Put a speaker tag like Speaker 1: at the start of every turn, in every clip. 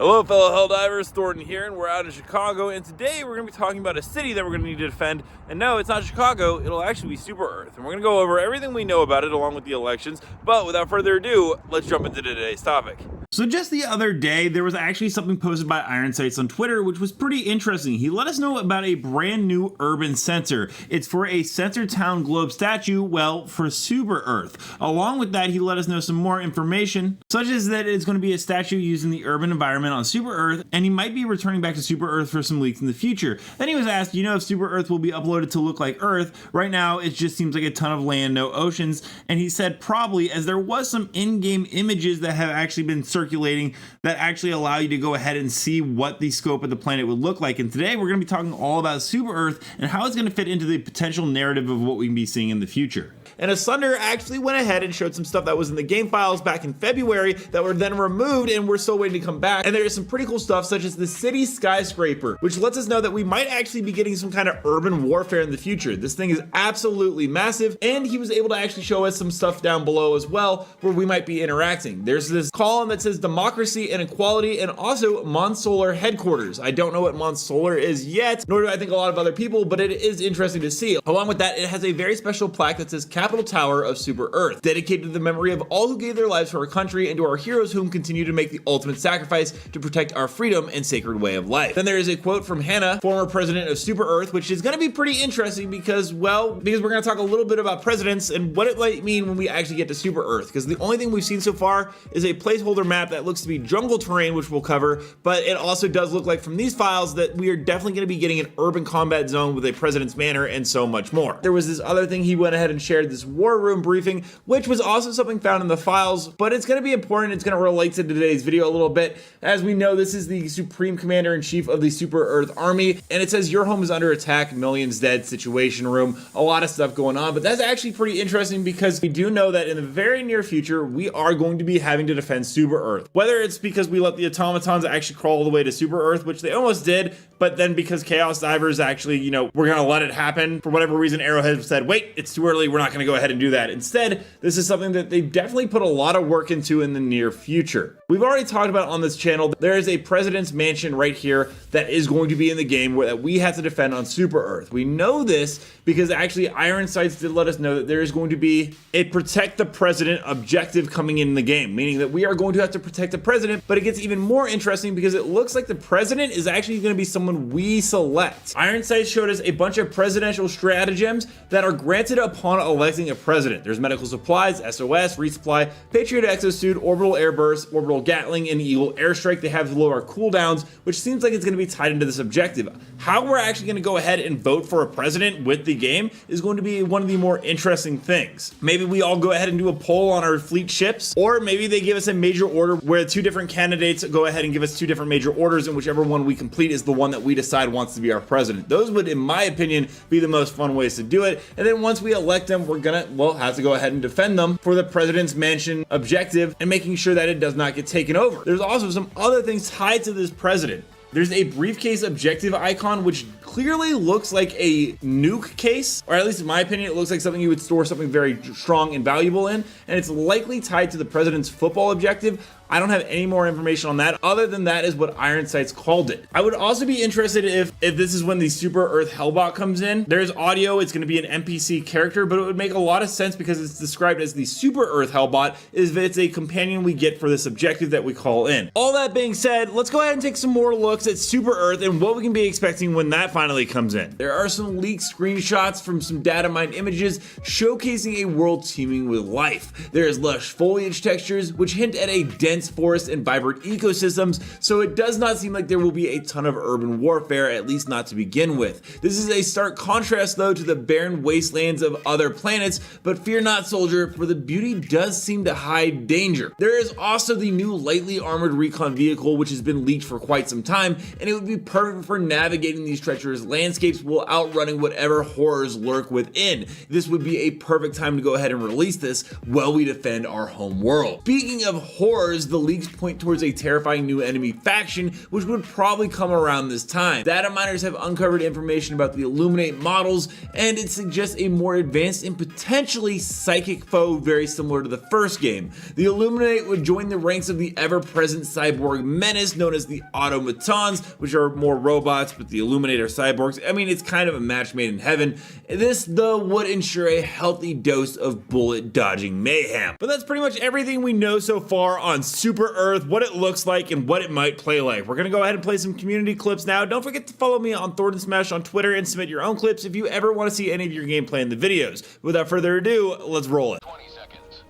Speaker 1: Hello fellow Helldivers, Thornton here, and we're out in Chicago, and today we're going to be talking about a city that we're going to need to defend. And no, it's not Chicago, it'll actually be Super Earth, and we're going to go over everything we know about it along with the elections. But without further ado, let's jump into today's topic.
Speaker 2: So just the other day, there was actually something posted by Iron Sights on Twitter, which was pretty interesting. He let us know about a brand new urban center. It's for a Center Town Globe statue, well, for Super Earth. Along with that, he let us know some more information, such as that it's going to be a statue using the urban environment on Super Earth, and he might be returning back to Super Earth for some leaks in the future. Then he was asked, if Super Earth will be uploaded to look like Earth. Right now, it just seems like a ton of land, no oceans, and he said probably, as there was some in-game images that have actually been circulating that actually allow you to go ahead and see what the scope of the planet would look like. And today we're going to be talking all about Super Earth and how it's going to fit into the potential narrative of what we can be seeing in the future.
Speaker 1: And Asunder actually went ahead and showed some stuff that was in the game files back in February that were then removed, and we're still waiting to come back. And there is some pretty cool stuff such as the city skyscraper, which lets us know that we might actually be getting some kind of urban warfare in the future. This thing is absolutely massive, and he was able to actually show us some stuff down below as well where we might be interacting. There's this column that says democracy and equality, and also Monsolar headquarters. I don't know what Monsolar is yet, nor do I think a lot of other people, but it is interesting to see. Along with that, it has a very special plaque that says Capital Tower of Super Earth, dedicated to the memory of all who gave their lives for our country and to our heroes whom continue to make the ultimate sacrifice to protect our freedom and sacred way of life. Then there is a quote from Hannah, former president of Super Earth, which is going to be pretty interesting because we're going to talk a little bit about presidents and what it might mean when we actually get to Super Earth, because the only thing we've seen so far is a placeholder map that looks to be jungle terrain, which we'll cover, but it also does look like from these files that we are definitely going to be getting an urban combat zone with a president's manor and so much more. There was this other thing he went ahead and shared, this war room briefing, which was also something found in the files, but it's going to be important. It's going to relate to today's video a little bit. As we know, this is the Supreme Commander-in-Chief of the Super Earth Army, and it says your home is under attack, millions dead, situation room, a lot of stuff going on. But that's actually pretty interesting because we do know that in the very near future, we are going to be having to defend Super Earth. Whether it's because we let the Automatons actually crawl all the way to Super Earth, which they almost did, but then because Chaos Divers actually, we're going to let it happen. For whatever reason, Arrowhead said, wait, it's too early, we're not going to go ahead and do that. Instead, this is something that they've definitely put a lot of work into in the near future. We've already talked about on this channel, there is a president's mansion right here that is going to be in the game that we have to defend on Super Earth. We know this because actually Iron Sights did let us know that there is going to be a protect the president objective coming in the game, meaning that we are going to have to protect the president, but it gets even more interesting because it looks like the president is actually going to be someone we select. Iron Sights showed us a bunch of presidential stratagems that are granted upon electing a president. There's medical supplies, SOS, resupply, Patriot exosuit, orbital airburst, orbital Gatling, and Eagle airstrike. They have lower cooldowns, which seems like it's going to be tied into this objective. How we're actually going to go ahead and vote for a president with the game is going to be one of the more interesting things. Maybe we all go ahead and do a poll on our fleet ships, or maybe they give us a major order where two different candidates go ahead and give us two different major orders, and whichever one we complete is the one that we decide wants to be our president. Those would, in my opinion, be the most fun ways to do it. And then once we elect them, we're gonna, have to go ahead and defend them for the president's mansion objective and making sure that it does not get taken over. There's also some other things tied to this president. There's a briefcase objective icon, which clearly looks like a nuke case, or at least in my opinion, it looks like something you would store something very strong and valuable in, and it's likely tied to the president's football objective. I don't have any more information on that other than that is what Iron Sights called it. I would also be interested if this is when the Super Earth Hellbot comes in. There's audio, it's going to be an NPC character, but it would make a lot of sense because it's described as the Super Earth Hellbot, is that it's a companion we get for this objective that we call in. All that being said, let's go ahead and take some more looks at Super Earth and what we can be expecting when that finally comes in. There are some leaked screenshots from some data mined images showcasing a world teeming with life. There is lush foliage textures which hint at a dense forest and vibrant ecosystems, so it does not seem like there will be a ton of urban warfare, at least not to begin with. This is a stark contrast though to the barren wastelands of other planets, but fear not soldier, for the beauty does seem to hide danger. There is also the new lightly armored recon vehicle which has been leaked for quite some time, and it would be perfect for navigating these treacherous landscapes while outrunning whatever horrors lurk within. This would be a perfect time to go ahead and release this while we defend our home world. Speaking of horrors, the leaks point towards a terrifying new enemy faction, which would probably come around this time. Data miners have uncovered information about the Illuminate models, and it suggests a more advanced and potentially psychic foe very similar to the first game. The Illuminate would join the ranks of the ever-present cyborg menace known as the Automatons, which are more robots, but the Illuminate are cyborgs. I mean, it's kind of a match made in heaven. This, though, would ensure a healthy dose of bullet-dodging mayhem. But that's pretty much everything we know so far on Super Earth, what it looks like, and what it might play like. We're gonna go ahead and play some community clips now. Don't forget to follow me on Thornton Smash on Twitter and submit your own clips if you ever want to see any of your gameplay in the videos. Without further ado, let's roll it.
Speaker 3: 20 seconds.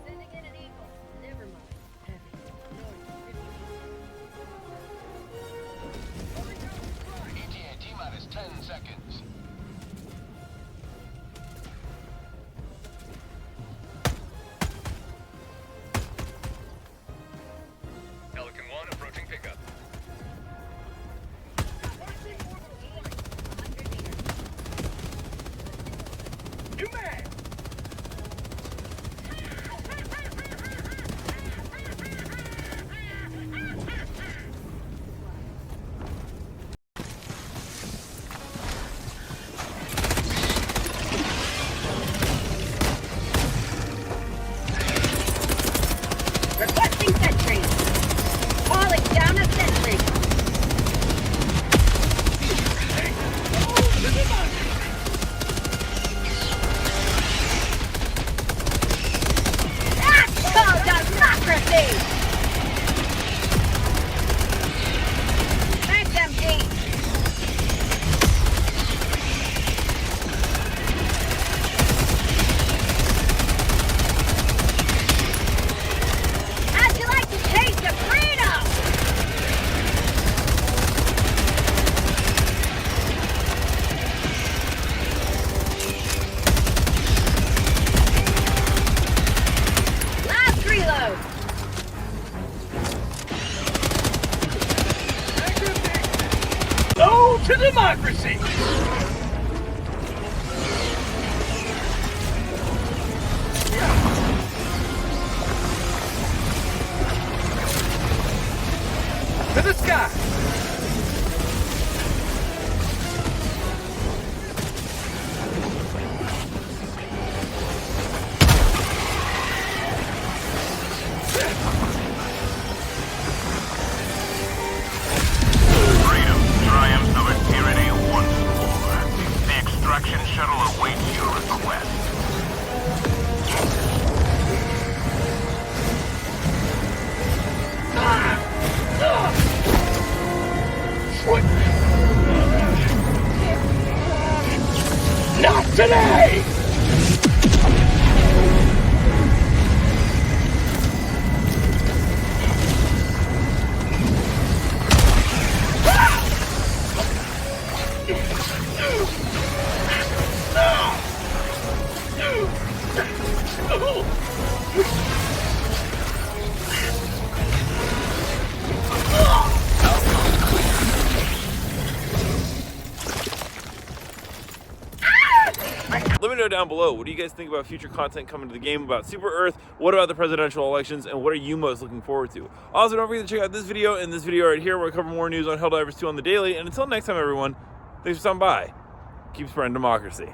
Speaker 4: Sending in an eagle. Never mind. Heavy.
Speaker 3: ETA T-minus 10 seconds. Pelican 1 approaching pickup. You man!
Speaker 4: Requesting sentry. Calling down a sentry. That's called democracy! Thanks, MG. How'd you like to taste of freedom? Last reload.
Speaker 3: No to democracy! To the sky! Freedom triumphs over tyranny once more. The extraction shuttle awaits your request. Not today!
Speaker 1: Let me know down below, what do you guys think about future content coming to the game about Super Earth? What about the presidential elections? And what are you most looking forward to? Also, don't forget to check out this video and this video right here where I cover more news on Helldivers 2 on the daily. And until next time, everyone, thanks for stopping by. Keep spreading democracy.